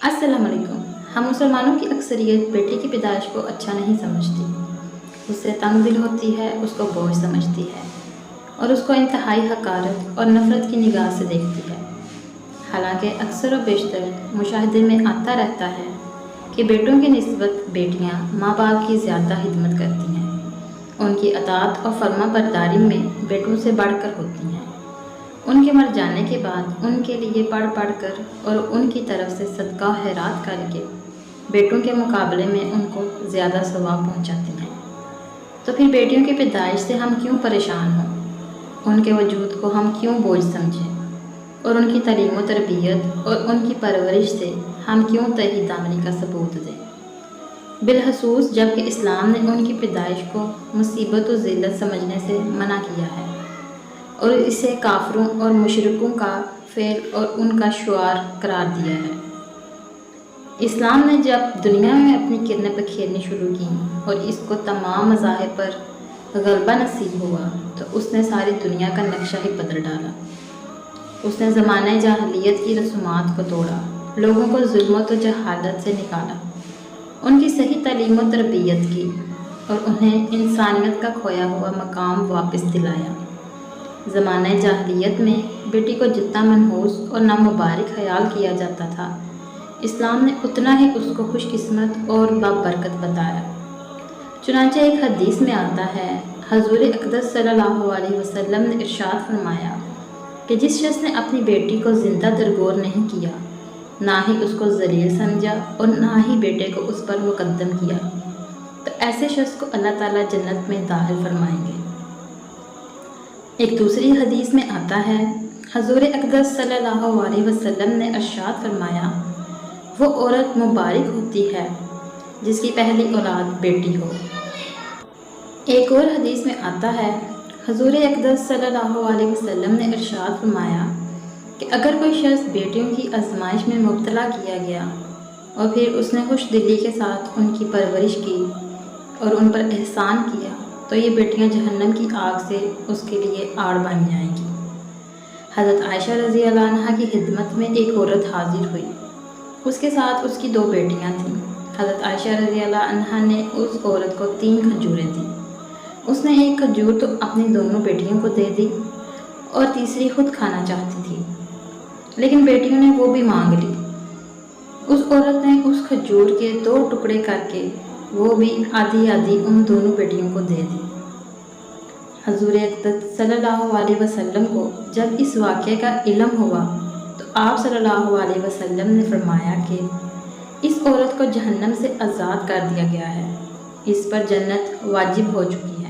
السلام علیکم۔ ہم مسلمانوں کی اکثریت بیٹی کی پیدائش کو اچھا نہیں سمجھتی، اس سے تنگ دل ہوتی ہے، اس کو بوجھ سمجھتی ہے اور اس کو انتہائی حقارت اور نفرت کی نگاہ سے دیکھتی ہے۔ حالانکہ اکثر و بیشتر مشاہدے میں آتا رہتا ہے کہ بیٹوں کی نسبت بیٹیاں ماں باپ کی زیادہ خدمت کرتی ہیں، ان کی اطاعت اور فرما برداری میں بیٹوں سے بڑھ کر ہوتی ہیں، ان کے مر جانے کے بعد ان کے لیے پڑھ پڑھ کر اور ان کی طرف سے صدقہ و خیرات کر کے بیٹوں کے مقابلے میں ان کو زیادہ ثواب پہنچاتی ہیں۔ تو پھر بیٹیوں کی پیدائش سے ہم کیوں پریشان ہوں؟ ان کے وجود کو ہم کیوں بوجھ سمجھیں اور ان کی تعلیم و تربیت اور ان کی پرورش سے ہم کیوں تہی دامنی کا ثبوت دیں؟ بالخصوص جب کہ اسلام نے ان کی پیدائش کو مصیبت و ذلت سمجھنے سے منع کیا ہے اور اسے کافروں اور مشرکوں کا فعل اور ان کا شعار قرار دیا ہے۔ اسلام نے جب دنیا میں اپنی کرنیں بکھیرنی شروع کی اور اس کو تمام مذاہب پر غلبہ نصیب ہوا تو اس نے ساری دنیا کا نقشہ ہی بدل ڈالا۔ اس نے زمانہ جاہلیت کی رسومات کو توڑا، لوگوں کو ظلمت و جہالت سے نکالا، ان کی صحیح تعلیم و تربیت کی اور انہیں انسانیت کا کھویا ہوا مقام واپس دلایا۔ زمانہ جاہلیت میں بیٹی کو جتنا منحوس اور نامبارک خیال کیا جاتا تھا، اسلام نے اتنا ہی اس کو خوش قسمت اور بابرکت بتایا۔ چنانچہ ایک حدیث میں آتا ہے، حضور اقدس صلی اللہ علیہ وسلم نے ارشاد فرمایا کہ جس شخص نے اپنی بیٹی کو زندہ درگور نہیں کیا، نہ ہی اس کو ذلیل سمجھا اور نہ ہی بیٹے کو اس پر مقدم کیا، تو ایسے شخص کو اللہ تعالیٰ جنت میں داخل فرمائیں گے۔ ایک دوسری حدیث میں آتا ہے، حضور اقدس صلی اللہ علیہ وسلم نے ارشاد فرمایا، وہ عورت مبارک ہوتی ہے جس کی پہلی اولاد بیٹی ہو۔ ایک اور حدیث میں آتا ہے، حضور اقدس صلی اللہ علیہ وسلم نے ارشاد فرمایا کہ اگر کوئی شخص بیٹیوں کی آزمائش میں مبتلا کیا گیا اور پھر اس نے خوش دلی کے ساتھ ان کی پرورش کی اور ان پر احسان کیا تو یہ بیٹیاں جہنم کی آگ سے اس کے لیے آڑ بن جائیں گی۔ حضرت عائشہ رضی اللہ عنہا کی خدمت میں ایک عورت حاضر ہوئی، اس کے ساتھ اس کی 2 بیٹیاں تھیں۔ حضرت عائشہ رضی اللہ عنہا نے اس عورت کو 3 کھجوریں دیں۔ اس نے ایک کھجور تو اپنی دونوں بیٹیوں کو دے دی اور تیسری خود کھانا چاہتی تھی، لیکن بیٹیوں نے وہ بھی مانگ لی۔ اس عورت نے اس کھجور کے 2 ٹکڑے کر کے وہ بھی آدھی آدھی ان دونوں بیٹیوں کو دے دی۔ حضور اقدس صلی اللہ علیہ وسلم کو جب اس واقعے کا علم ہوا تو آپ صلی اللہ علیہ وسلم نے فرمایا کہ اس عورت کو جہنم سے آزاد کر دیا گیا ہے، اس پر جنت واجب ہو چکی ہے۔